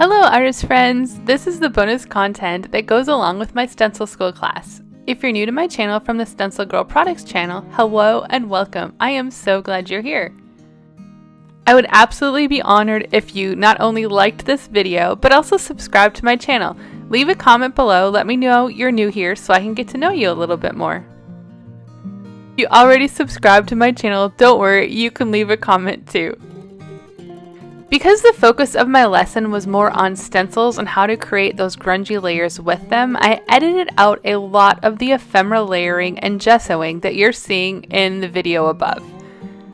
Hello artist friends! This is the bonus content that goes along with my stencil school class. If you're new to my channel from the Stencil Girl Products channel, hello and welcome. I am so glad you're here. I would absolutely be honored if you not only liked this video, but also subscribe to my channel. Leave a comment below, let me know you're new here so I can get to know you a little bit more. If you already subscribed to my channel, don't worry, you can leave a comment too. Because the focus of my lesson was more on stencils and how to create those grungy layers with them, I edited out a lot of the ephemera layering and gessoing that you're seeing in the video above,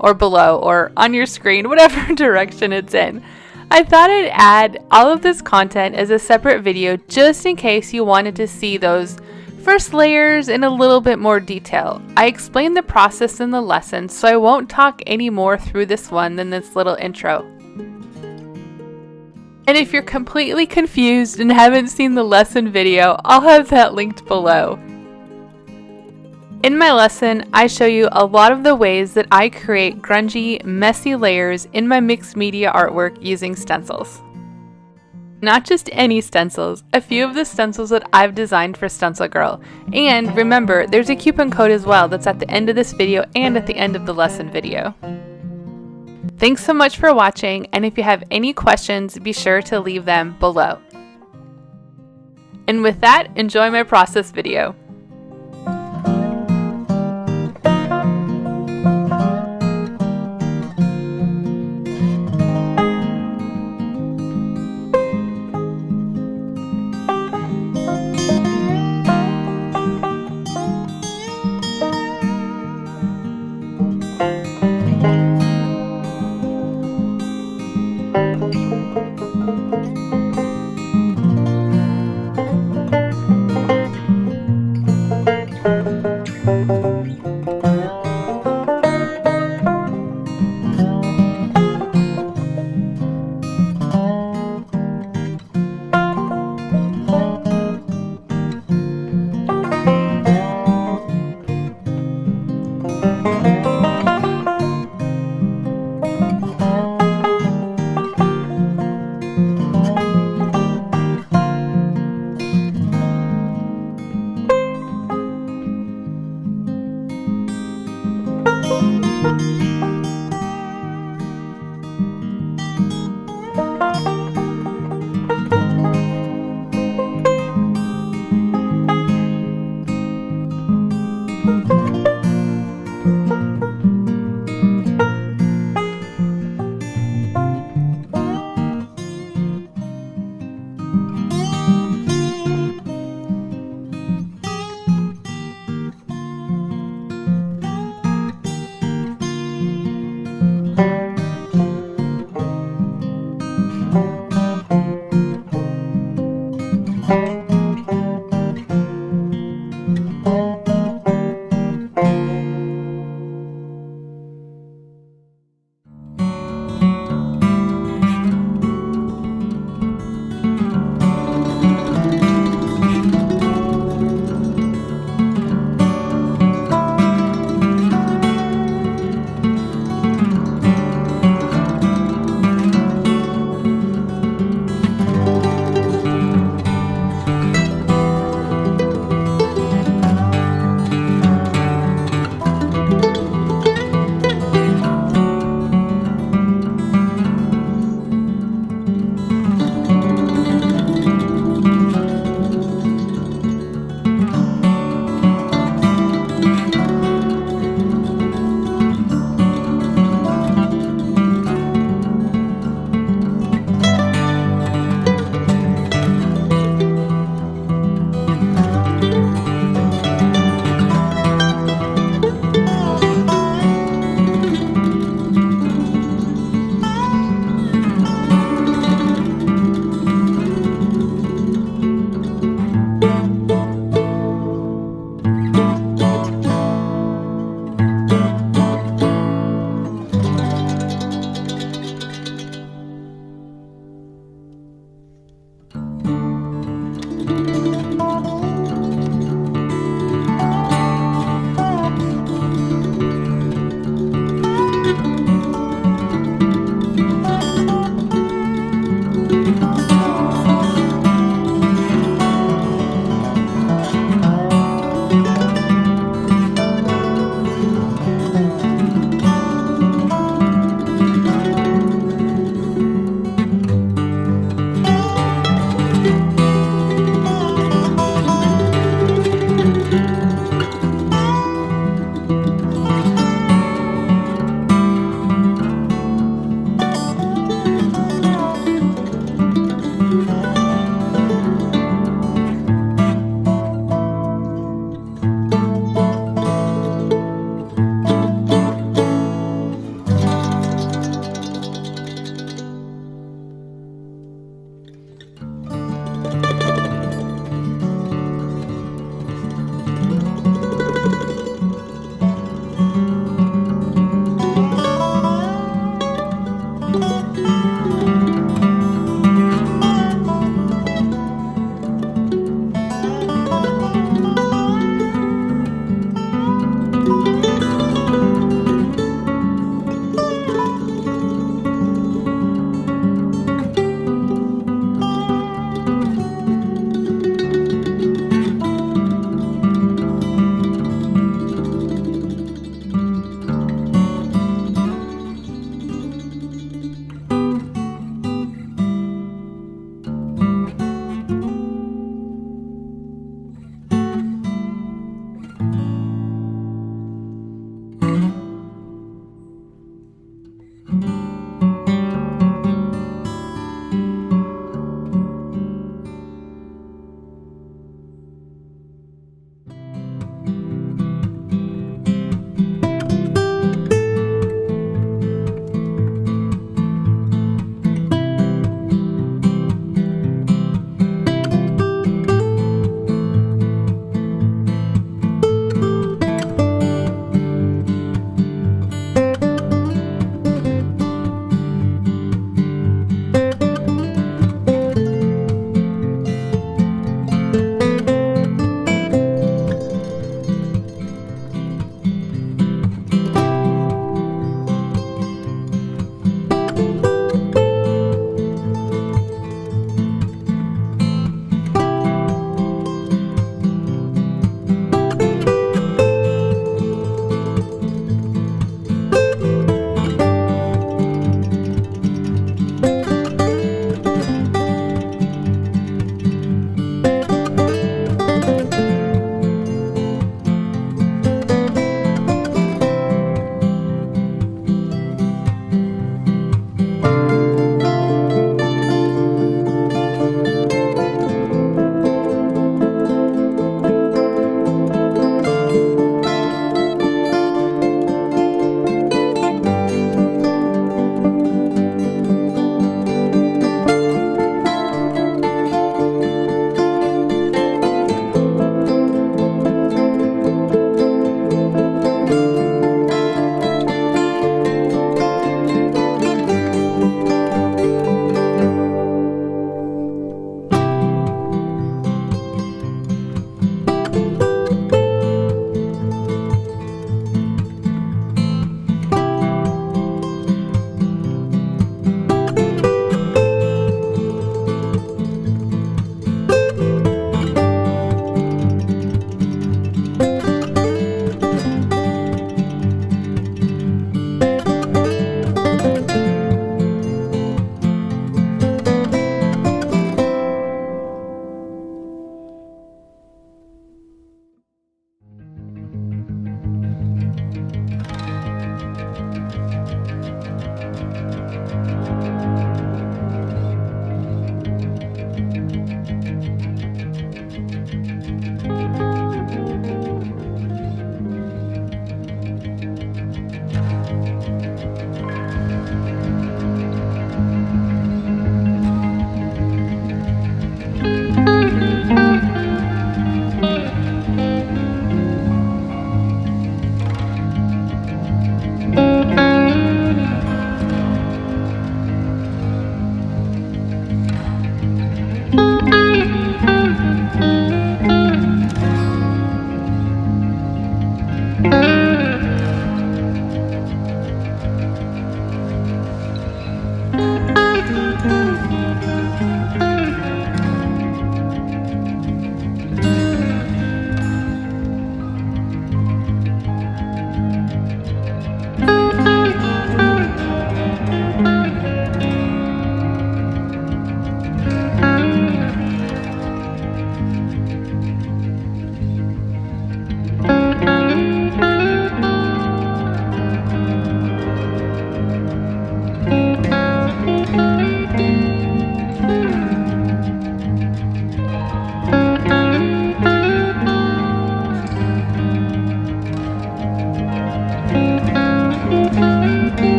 or below, or on your screen, whatever direction it's in. I thought I'd add all of this content as a separate video just in case you wanted to see those first layers in a little bit more detail. I explained the process in the lesson, so I won't talk any more through this one than this little intro. And if you're completely confused and haven't seen the lesson video, I'll have that linked below. In my lesson, I show you a lot of the ways that I create grungy, messy layers in my mixed media artwork using stencils. Not just any stencils, a few of the stencils that I've designed for Stencil Girl. And remember, there's a coupon code as well that's at the end of this video and at the end of the lesson video. Thanks so much for watching, and if you have any questions, be sure to leave them below. And with that, enjoy my process video.